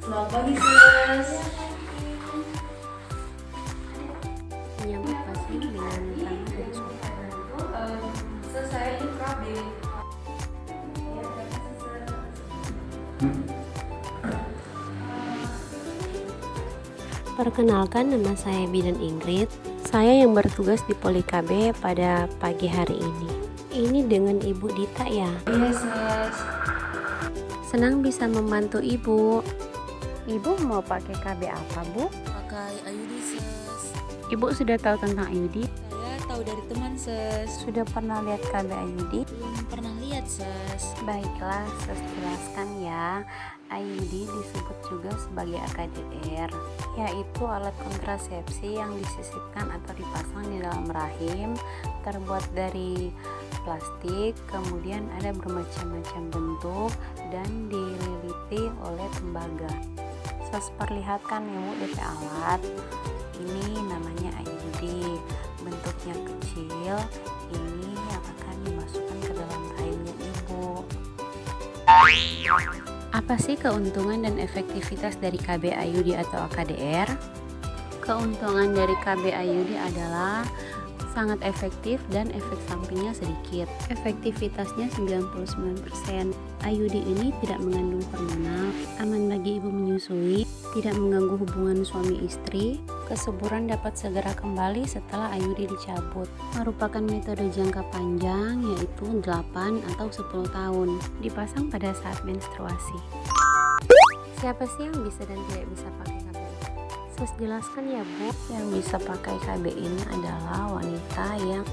Selamat pagi, Sus. Menyambut pasien dengan ramah dan sopan. Sus, saya ini KB. Perkenalkan, nama saya Bidan Ingrid. Saya yang bertugas di Poli KB pada pagi hari ini. Ini dengan Ibu Dita ya. Iya, Sus. Senang bisa membantu Ibu. Ibu mau pakai KB apa, Bu? Pakai IUD, Sus. Ibu sudah tahu tentang IUD? Saya tahu dari teman, Sus. Sudah pernah lihat KB IUD? Belum pernah lihat, Sus. Baiklah, saya jelaskan ya. IUD disebut juga sebagai AKDR, yaitu alat kontrasepsi yang disisipkan atau dipasang di dalam rahim, terbuat dari plastik, kemudian ada bermacam-macam bentuk dan dililiti oleh tembaga. Saya perlihatkan ya Bu, DP alat. Ini namanya IUD, bentuknya kecil. Ini yang akan dimasukkan ke dalam rahimnya Ibu. Apa sih keuntungan dan efektivitas dari KB IUD atau AKDR? Keuntungan dari KB IUD adalah sangat efektif dan efek sampingnya sedikit. Efektivitasnya 99%. IUD ini tidak mengandung hormonal, aman bagi ibu menyusui, tidak mengganggu hubungan suami istri. Kesuburan dapat segera kembali setelah IUD dicabut. Merupakan metode jangka panjang, yaitu 8 atau 10 tahun. Dipasang pada saat menstruasi. Siapa sih yang bisa dan tidak bisa pakai KB? Sus jelaskan ya Bu. Yang bisa pakai KB ini adalah wanita yang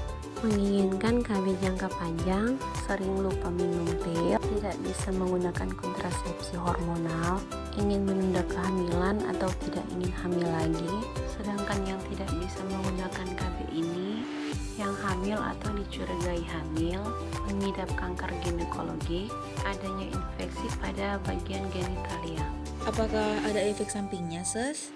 menginginkan KB jangka panjang, sering lupa minum pil, tidak bisa menggunakan kontrasepsi hormonal, ingin menunda kehamilan atau tidak ingin hamil lagi. Sedangkan yang tidak bisa menggunakan KB ini, yang hamil atau dicurigai hamil, mengidap kanker ginekologi, adanya infeksi pada bagian genitalia. Apakah ada efek sampingnya, Sus?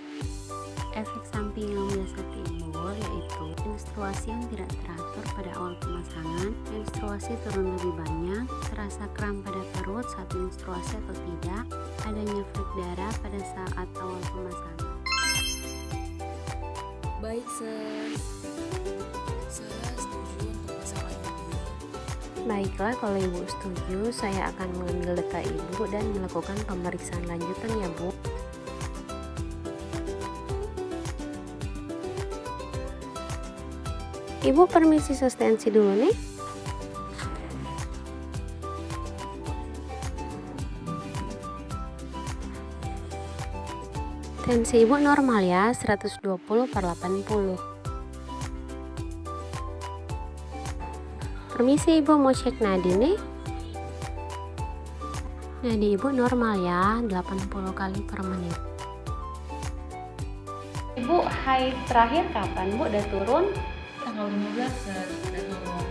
Efek samping yang biasa timbul yaitu menstruasi yang tidak teratur pada awal pemasangan, menstruasi turun lebih banyak, terasa kram pada perut saat menstruasi atau tidak, adanya flek darah pada saat awal pemasangan. Baik, Sus. Saya setuju untuk pasang IUD. Baiklah, kalau Ibu setuju, saya akan mengambil data Ibu dan melakukan pemeriksaan lanjutan ya Bu. Ibu permisi sus tensi dulu nih. Tensi Ibu normal ya, 120/80. Permisi Ibu, mau cek nadi nih. Nadi Ibu normal ya, 80 kali per menit. Ibu, haid terakhir kapan Bu? Udah turun? Tanggal 15, Sus. Udah turun.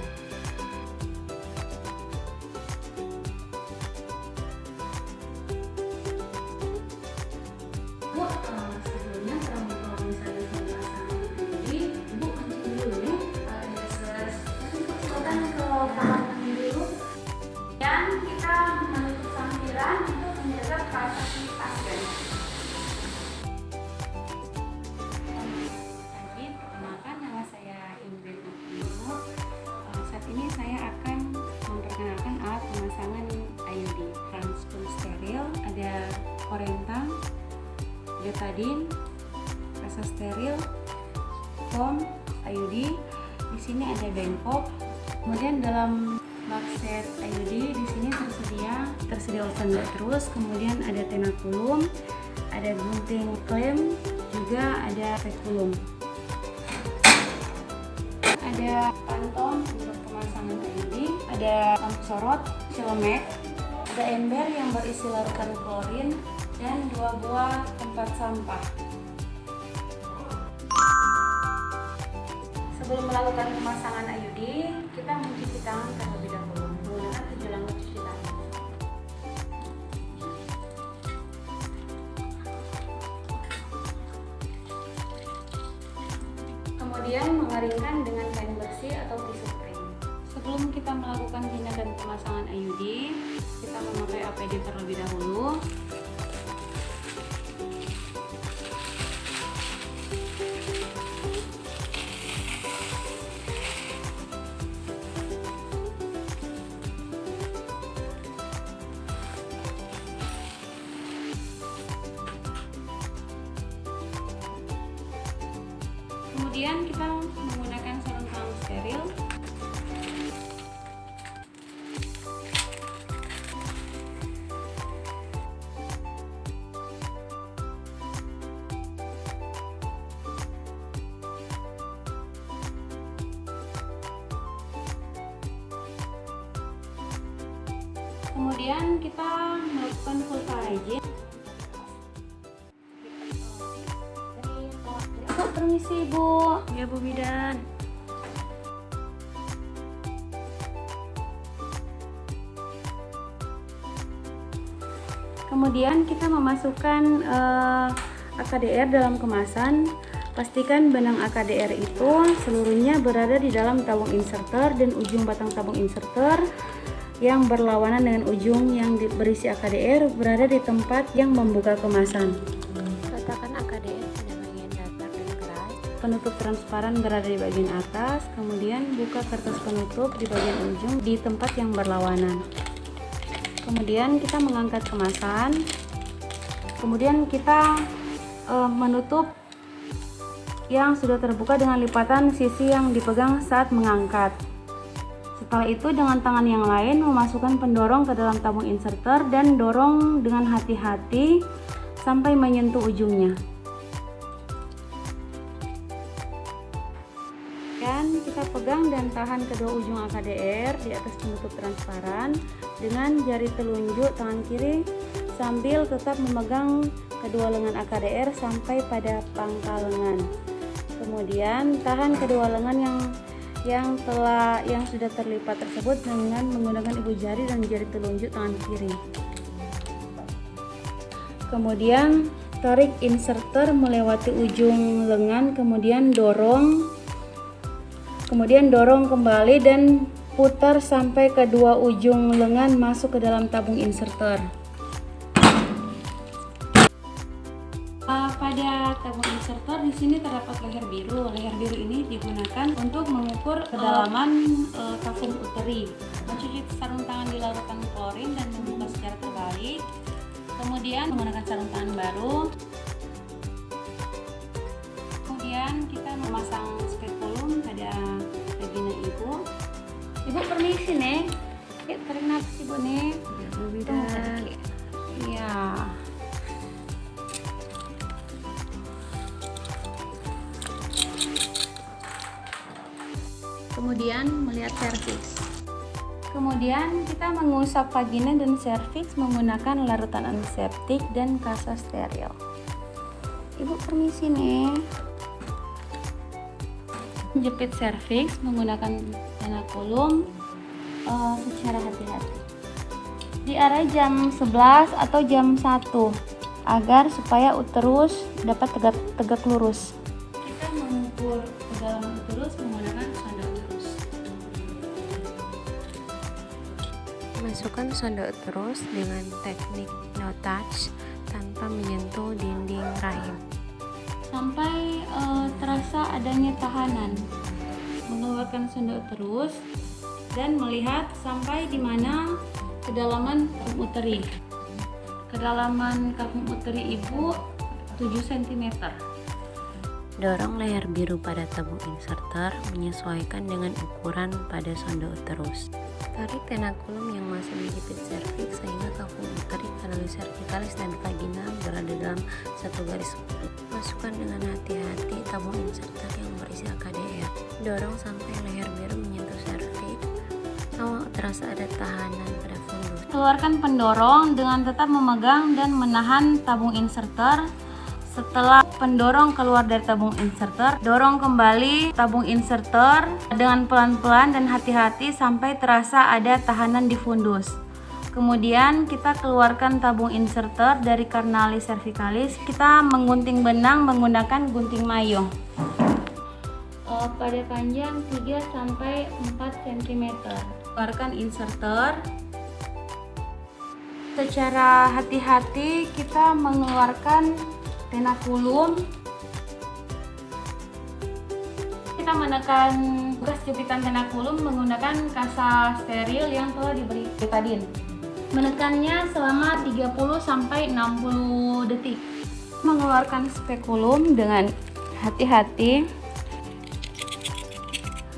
Bu, sebelumnya kalau misalnya pemasangan IUD, Ibu kencing dulu nih. Silakan ke kamar mandi dulu. Dan kita menutup sampiran untuk menjaga privasi pasien. Perkenalkan, nama saya Ingrid Nur. Saat ini saya akan memperkenalkan alat pemasangan IUD. Transpun steril, ada Korentang, betadine, rasa steril, foam, IUD. Di sini ada Bangkok. Kemudian dalam box set IUD di sini tersedia open terus. Kemudian ada tenakulum, ada gunting klem, juga ada spekulum. Ada pantom untuk pemasangan IUD, ada lampu sorot, cilemek, ada ember yang berisi larutan klorin, dan 2 buah tempat sampah. Sebelum melakukan pemasangan IUD, kita mencuci tangan terlebih dahulu menggunakan 7 langkah cuci tangan. Kemudian mengeringkan dengan kain bersih atau tisu kering. Sebelum kita melakukan tindakan pemasangan IUD, kita memakai APD terlebih dahulu. Kemudian kita menggunakan sarung tangan steril. Kemudian kita melakukan vulva hygiene. Bu, permisi Bu. Ya Bu Bidan. Kemudian kita memasukkan AKDR dalam kemasan. Pastikan benang AKDR itu seluruhnya berada di dalam tabung inserter dan ujung batang tabung inserter yang berlawanan dengan ujung yang berisi AKDR berada di tempat yang membuka kemasan. Letakkan AKDR pada bagian datar dan keras. Penutup transparan berada di bagian atas, kemudian buka kertas penutup di bagian ujung di tempat yang berlawanan. Kemudian kita mengangkat kemasan. Kemudian kita menutup yang sudah terbuka dengan lipatan sisi yang dipegang saat mengangkat. Setelah itu dengan tangan yang lain memasukkan pendorong ke dalam tabung inserter dan dorong dengan hati-hati sampai menyentuh ujungnya. Dan kita pegang dan tahan kedua ujung AKDR di atas penutup transparan dengan jari telunjuk tangan kiri sambil tetap memegang kedua lengan AKDR sampai pada pangkal lengan. Kemudian tahan kedua lengan yang sudah terlipat tersebut dengan menggunakan ibu jari dan jari telunjuk tangan kiri. Kemudian tarik inserter melewati ujung lengan, kemudian dorong kembali dan putar sampai kedua ujung lengan masuk ke dalam tabung inserter. Pada tabung inserter di sini terdapat leher biru. Leher biru ini digunakan untuk mengukur kedalaman kafum uteri. Mencuci sarung tangan di larutan klorin dan membuka secara terbalik. Kemudian menggunakan sarung tangan baru. Kemudian kita memasang spekulum pada vagina ibu. Ibu permisi nih. Tarik nafas ibu nih. Ya Bu Bidan. Iya. Kemudian melihat serviks. Kemudian kita mengusap vagina dan serviks menggunakan larutan antiseptik dan kasa steril. Ibu permisi nih. Jepit serviks menggunakan tenakulum secara hati-hati. Di area jam 11 atau jam 1 agar supaya uterus dapat tegak lurus. Kita mengukur kedalaman uterus menggunakan sonda uterus. Masukkan sonda uterus dengan teknik no touch tanpa menyentuh dinding rahim. Sampai terasa adanya tahanan. Mengeluarkan sonda uterus dan melihat sampai di mana kedalaman kafum uteri. Kedalaman kafum uteri ibu 7 cm. Dorong leher biru pada tabung inserter menyesuaikan dengan ukuran pada sonda uterus. Tarik tenakulum yang masih menjepit serviks sehingga kafum uteri, kanalis cervicalis dan vagina berada dalam satu garis. Masukkan dengan hati-hati tabung inserter yang berisi AKDR. Dorong sampai leher biru menyentuh serviks. Awal terasa ada tahanan pada fundus. Keluarkan pendorong dengan tetap memegang dan menahan tabung inserter. Setelah pendorong keluar dari tabung inserter, dorong kembali tabung inserter dengan pelan-pelan dan hati-hati sampai terasa ada tahanan di fundus. Kemudian kita keluarkan tabung inserter dari kanalis cervicalis. Kita menggunting benang menggunakan gunting mayong. Pada panjang 3-4 cm. Keluarkan inserter. Secara hati-hati kita mengeluarkan tenakulum. Kita menekan bekas jepitan tenakulum menggunakan kasa steril yang telah diberi betadine. Menekannya selama 30-60 detik. Mengeluarkan spekulum dengan hati-hati.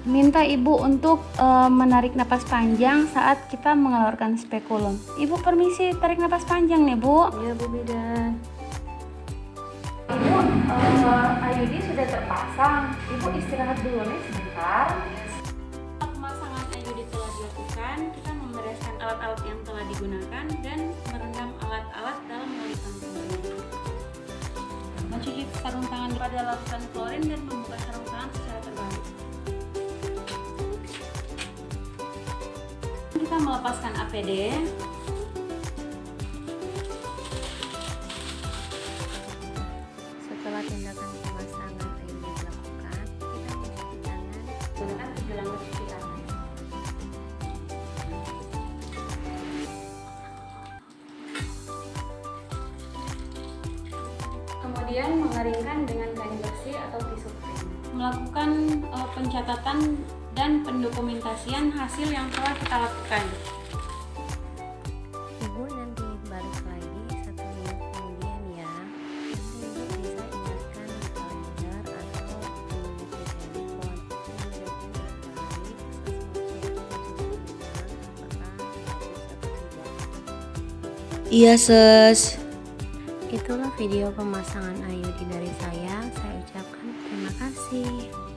minta ibu untuk menarik napas panjang saat kita mengeluarkan spekulum. Ibu permisi tarik napas panjang nih Bu. Iya Bu Bidan. Ibu, IUD sudah terpasang. Ibu istirahat dulu nih sebentar. Pemasangan IUD telah dilakukan, kita membereskan alat-alat yang telah digunakan dan merendam alat-alat dalam larutan klorin. Mencuci sarung tangan pada larutan klorin dan membuka sarung tangan secara terbalik. Kita melepaskan APD. Setelah tindakan pemasangan IUD dilakukan, kita mencuci tangan Gunakan gelang cuci tangan. Kemudian mengeringkan dengan kain bersih atau tisu kering. Melakukan pencatatan dan pendokumentasian hasil yang telah kita lakukan. Ibu nanti balik lagi 1 minggu kemudian ya. Nanti Ibu bisa ingatkan di kalender atau mengisi handphone. Kemudian balik sesuatu apakah bagus atau tidak. Iya, Ses. Itulah video pemasangan IUD dari saya. Saya ucapkan terima kasih.